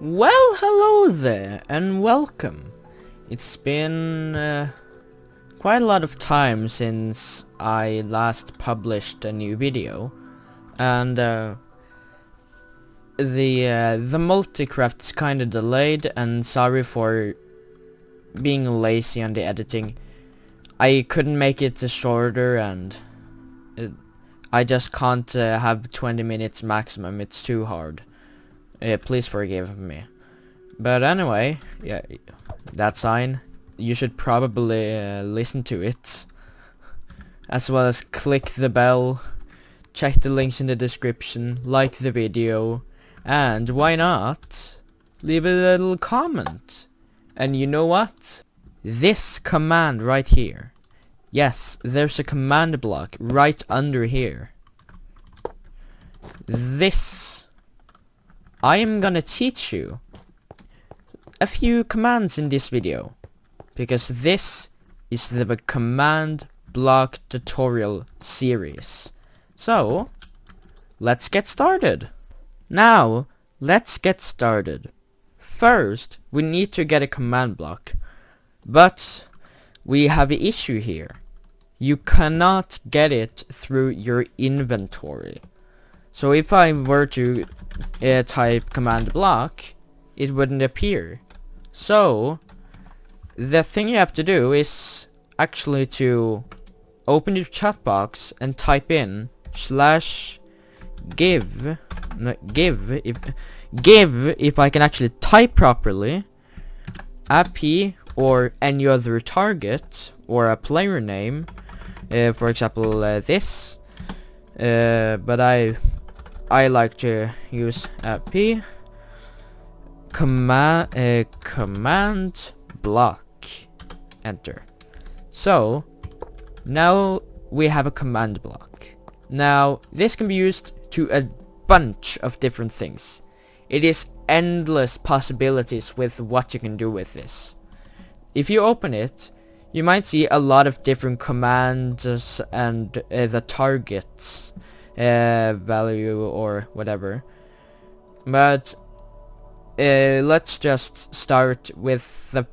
Well, hello there, and welcome. It's been quite a lot of time since I last published a new video, and the multicraft's kinda delayed, and sorry for being lazy on the editing. I couldn't make it shorter, and I just can't have 20 minutes maximum, it's too hard. Please forgive me. But anyway, yeah, that sign, you should probably listen to it, as well as click the bell, check the links in the description, like the video, and why not, leave a little comment. And you know what? This command right here. Yes, there's a command block right under here. This. I am gonna teach you a few commands in this video, because this is the command block tutorial series. So, let's get started. Now, let's get started. First, we need to get a command block, but we have an issue here. You cannot get it through your inventory. So if I were to type command block, it wouldn't appear. So the thing you have to do is actually to open your chat box and type in /give if I can actually type properly, ap or any other target or a player name, for example this, but I like to use ap command block, enter. So now we have a command block. Now this can be used to a bunch of different things. It is endless possibilities with what you can do with this. If you open it, you might see a lot of different commands and the targets value or whatever, but let's just start with the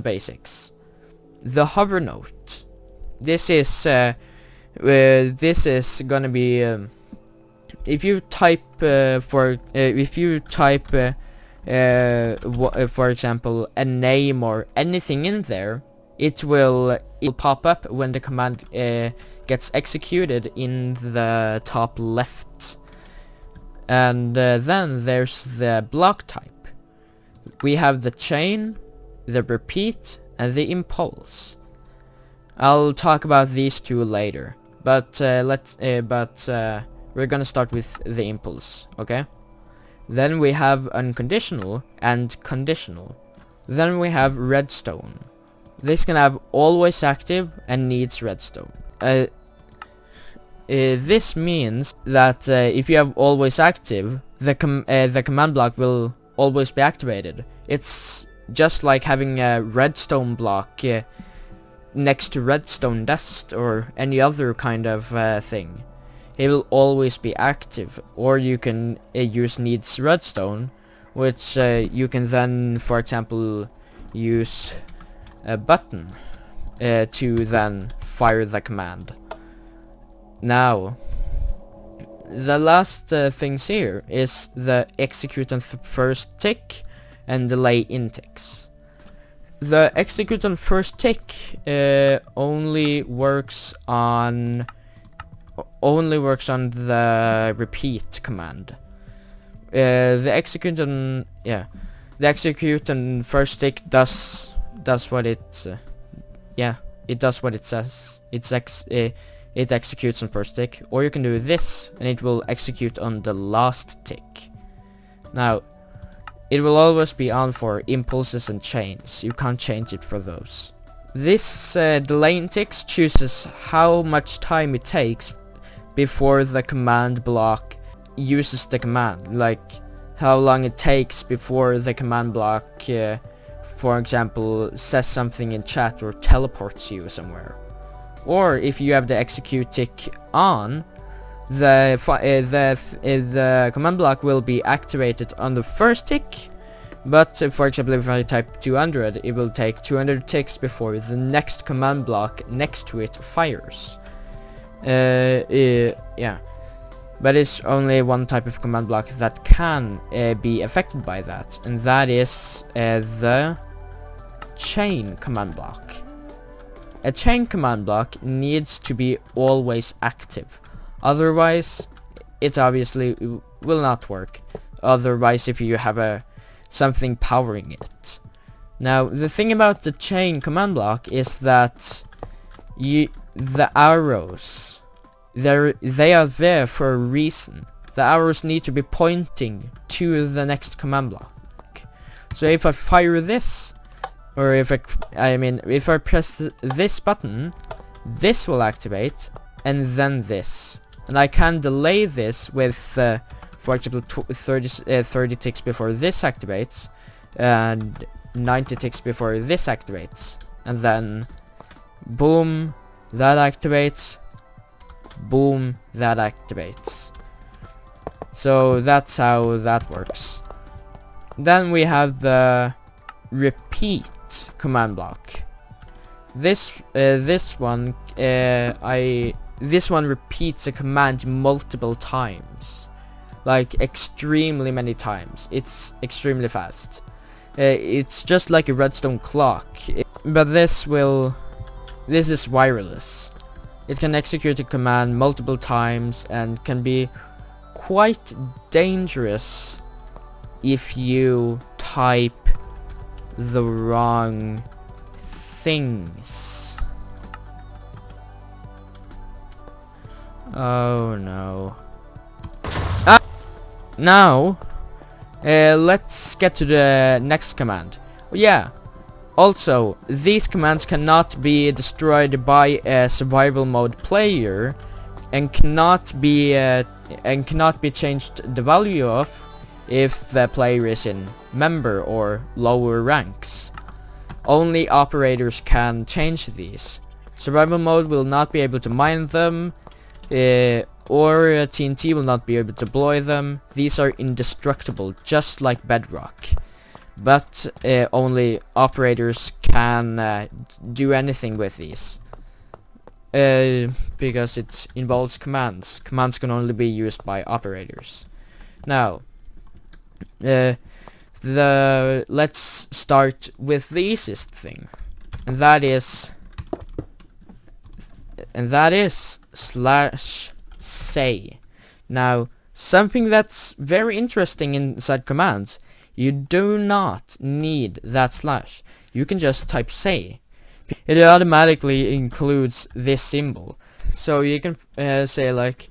basics. The hover note. This is gonna be if you type for example a name or anything in there, it'll pop up when the command gets executed in the top left. And then there's the block type. We have the chain, the repeat, and the impulse. I'll talk about these two later, but we're gonna start with the impulse, okay? Then we have unconditional and conditional. Then we have redstone. This can have always active and needs redstone. This means that if you have always active, the command block will always be activated. It's just like having a redstone block next to redstone dust or any other kind of thing. It will always be active. Or you can use needs redstone, which you can then, for example, use a button to then fire the command. Now, the last things here is the execute on first tick and delay inticks. The execute on first tick only works on the repeat command. The execute on first tick does what it it does what it says. It executes on first tick, or you can do this and it will execute on the last tick. Now, it will always be on for impulses and chains. You can't change it for those. This delay ticks chooses how much time it takes before the command block uses the command, like how long it takes before the command block, for example, says something in chat or teleports you somewhere. Or if you have the execute tick on, the command block will be activated on the first tick, but for example if I type 200, it will take 200 ticks before the next command block next to it fires. Yeah, but it's only one type of command block that can be affected by that, and that is the chain command block. A chain command block needs to be always active, otherwise it obviously will not work. Otherwise, if you have something powering it. Now the thing about the chain command block is that the arrows, they are there for a reason. The arrows need to be pointing to the next command block. So if I fire this, or if I press this button, this will activate, and then this. And I can delay this with, for example, 30 ticks before this activates, and 90 ticks before this activates. And then, boom, that activates, boom, that activates. So that's how that works. Then we have the repeat command block. This one repeats a command multiple times, like extremely many times. It's extremely fast. It's just like a redstone clock, but this is wireless. It can execute a command multiple times and can be quite dangerous if you type the wrong things. Oh no. Now, let's get to the next command. Yeah. Also, these commands cannot be destroyed by a survival mode player, and cannot be changed the value of if the player is in member or lower ranks. Only operators can change these. Survival mode will not be able to mine them, or TNT will not be able to deploy them. These are indestructible, just like bedrock. But only operators can do anything with these. Because it involves commands. Commands can only be used by operators. Now, let's start with the easiest thing, and that is /say. Now, something that's very interesting inside commands, you do not need that slash. You can just type say. It automatically includes this symbol, so you can say like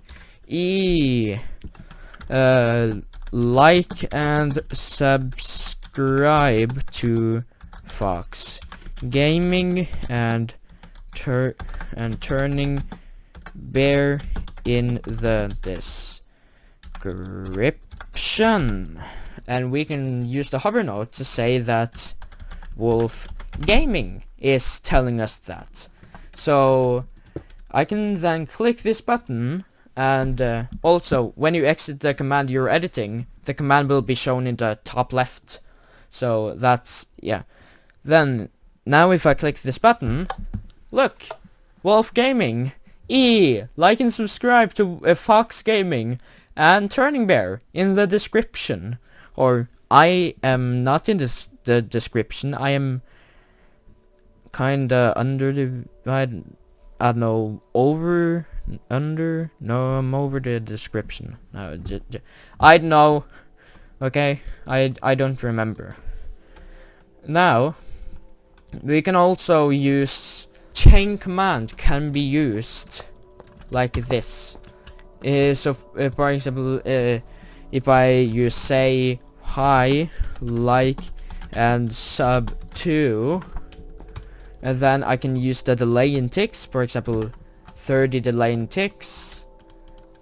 like and subscribe to Fox Gaming and turning bear in the description. And we can use the hover node to say that Wolf Gaming is telling us that. So I can then click this button, and also when you exit the command you're editing, the command will be shown in the top left. So that's, yeah. Then now if I click this button, look, Wolf Gaming, like and subscribe to Fox Gaming and Turning Bear in the description. Or I am not in the description. I am kinda under the, I don't know, under. No, I'm over the description. No, I don't know. Okay, I don't remember. Now we can also use chain command. Can be used like this. So for example, if I use say hi, like and sub to, and then I can use the delay in ticks, for example 30 delay in ticks,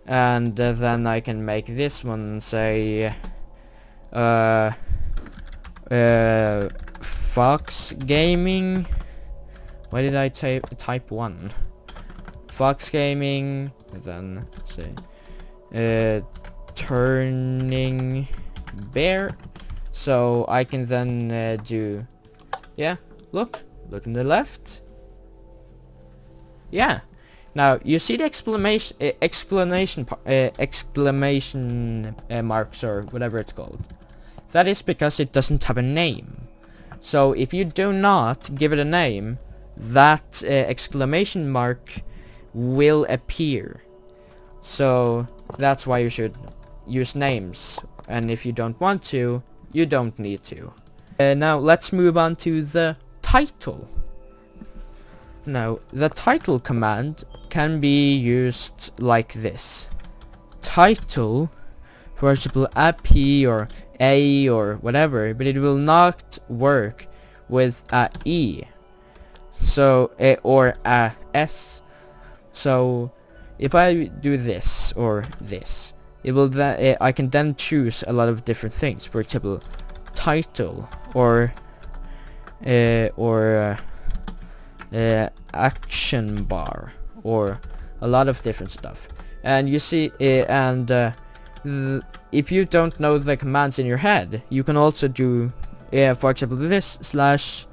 and then I can make this one say Fox Gaming. Why did I type 1? Fox Gaming, and then say turning bear, so I can then do, yeah, look in the left. Yeah, now you see the exclamation marks, or whatever it's called. That is because it doesn't have a name. So if you do not give it a name, that exclamation mark will appear. So that's why you should use names, and if you don't want to, you don't need to. Now let's move on to the title. Now the title command can be used like this. Title, for example, AP or A or whatever, but it will not work with a E, so or a S. So if I do this or this, it will then I can then choose a lot of different things. For example, title or action bar, or a lot of different stuff. And you see, if you don't know the commands in your head, you can also do, for example, this slash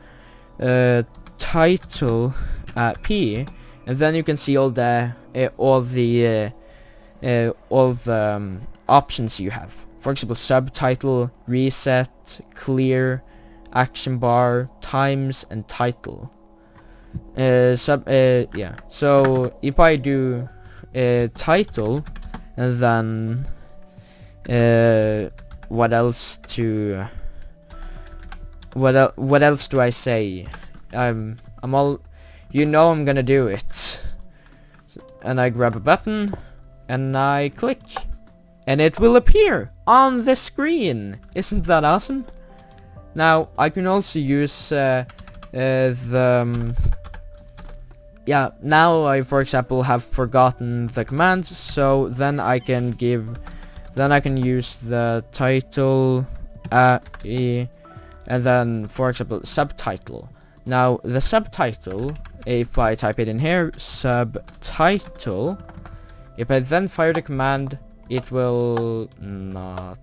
title P, and then you can see all the options you have. For example, subtitle, reset, clear, action bar, times, and title. Yeah. So if I do title, and then what else do I say? I'm all, I'm gonna do it. And I grab a button and I click, and it will appear on the screen. Isn't that awesome? Now I can also use yeah, now I, for example, have forgotten the command, so then I can use the title and then, for example, subtitle. Now the subtitle, if I type it in here, subtitle, if I then fire the command, it will not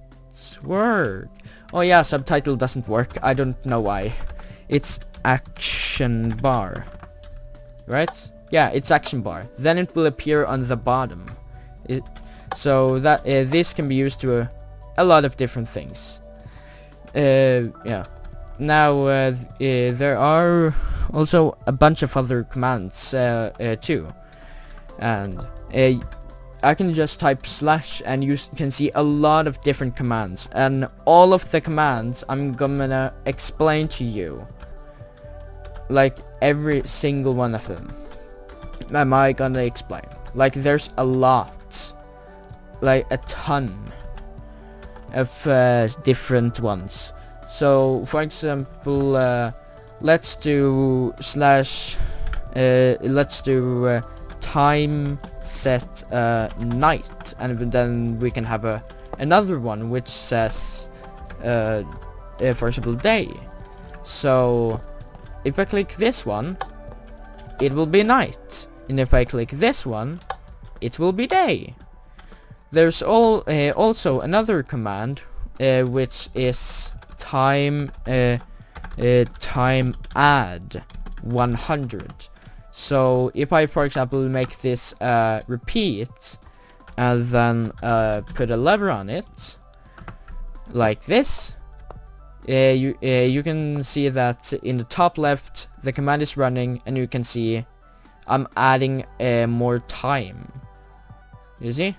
work. Oh yeah, subtitle doesn't work. I don't know why. It's action bar, right? Yeah, it's action bar. Then it will appear on the bottom. So that this can be used to a lot of different things. Yeah. Now there are also a bunch of other commands too, and I can just type slash and you can see a lot of different commands, and all of the commands I'm gonna explain to you, like every single one of them am I gonna explain. Like there's a lot, like a ton of different ones. So for example, let's do slash let's do time set night, and then we can have another one which says for example day. So if I click this one, it will be night, and if I click this one, it will be day. There's also another command which is time add 100. So if I, for example, make this repeat and then put a lever on it like this, you can see that in the top left the command is running, and you can see I'm adding more time. You see?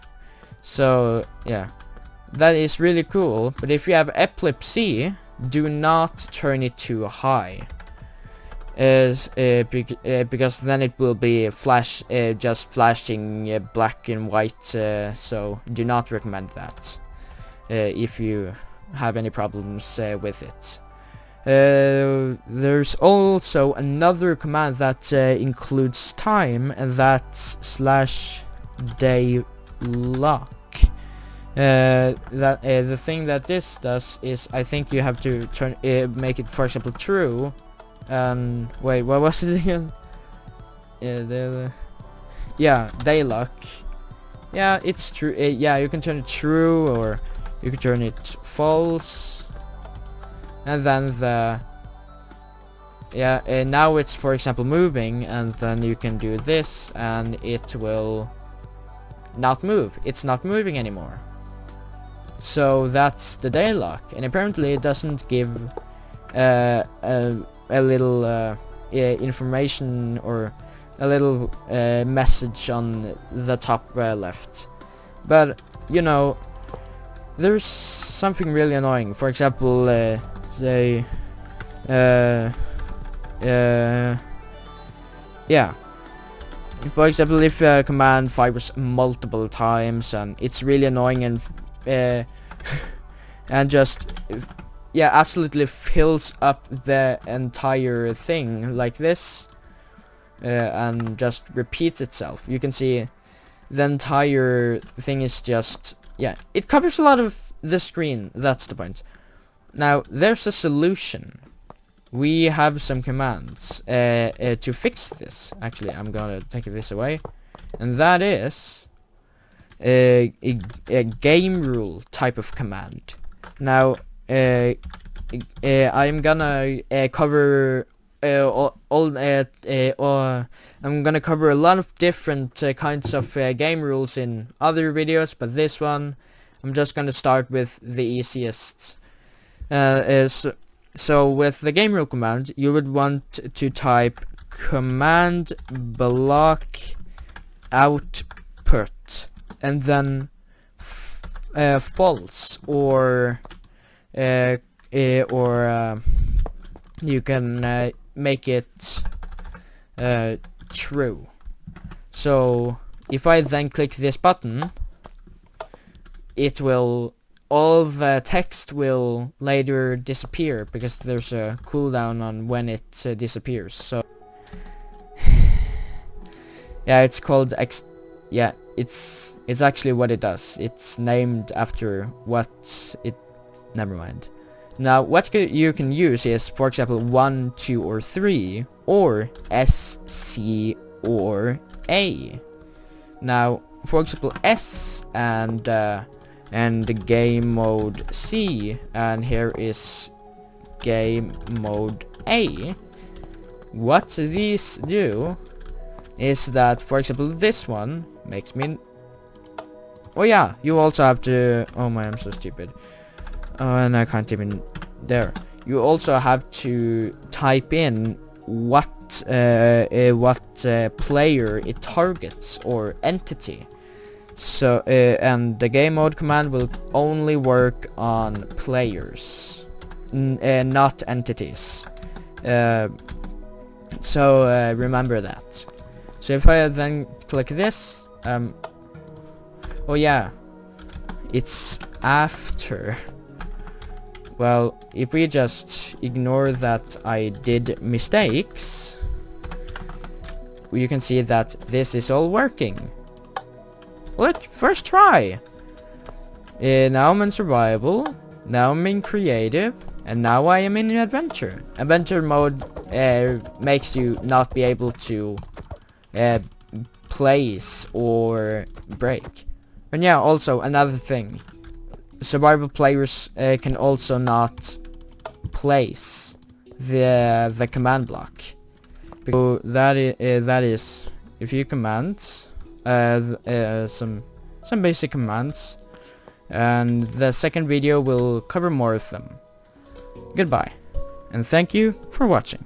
So yeah, that is really cool. But if you have epilepsy, do not turn it too high, because then it will be just flashing black and white. So do not recommend that if you have any problems with it. There's also another command that includes time, and that's slash day lock. The thing that this does is, I think you have to turn make it, for example, true. Wait, what was it again? Yeah, day lock. Yeah, it's true. Yeah, you can turn it true, or you can turn it false, and then the now it's, for example, moving, and then you can do this and it will not move. It's not moving anymore. So that's the day lock, and apparently it doesn't give a little information or a little message on the top left. But you know, there's something really annoying. For example, say yeah, for example, if a command fires multiple times and it's really annoying, and and just absolutely fills up the entire thing like this, and just repeats itself. You can see the entire thing is just, it covers a lot of the screen. That's the point. Now there's a solution. We have some commands to fix this. Actually, I'm gonna take this away, and that is a game rule type of command. Now I'm gonna cover I'm gonna cover a lot of different kinds of game rules in other videos, but this one I'm just gonna start with the easiest. So with the game rule command, you would want to type CommandBlock output and then false, or you can make it true. So if I then click this button, it will, all the text will later disappear because there's a cooldown on when it disappears. So it's called it's actually what it does. It's named after what it, never mind. Now what you can use is, for example, 1, 2, or 3, or S, C, or A. Now for example, S and the game mode C, and here is game mode A. What these do is that, for example, this one makes me, you also have to, oh my, I'm so stupid, and I can't even, there, you also have to type in what player it targets, or entity. So and the game mode command will only work on players, not entities. So remember that. So if I then click this, it's after. Well, if we just ignore that I did mistakes, you can see that this is all working. Look, first try. Now I'm in survival, now I'm in creative, and now I am in adventure. Adventure mode makes you not be able to place or break. And also another thing, survival players can also not place the command block. So that is if you command some basic commands, and the second video will cover more of them. Goodbye, and thank you for watching.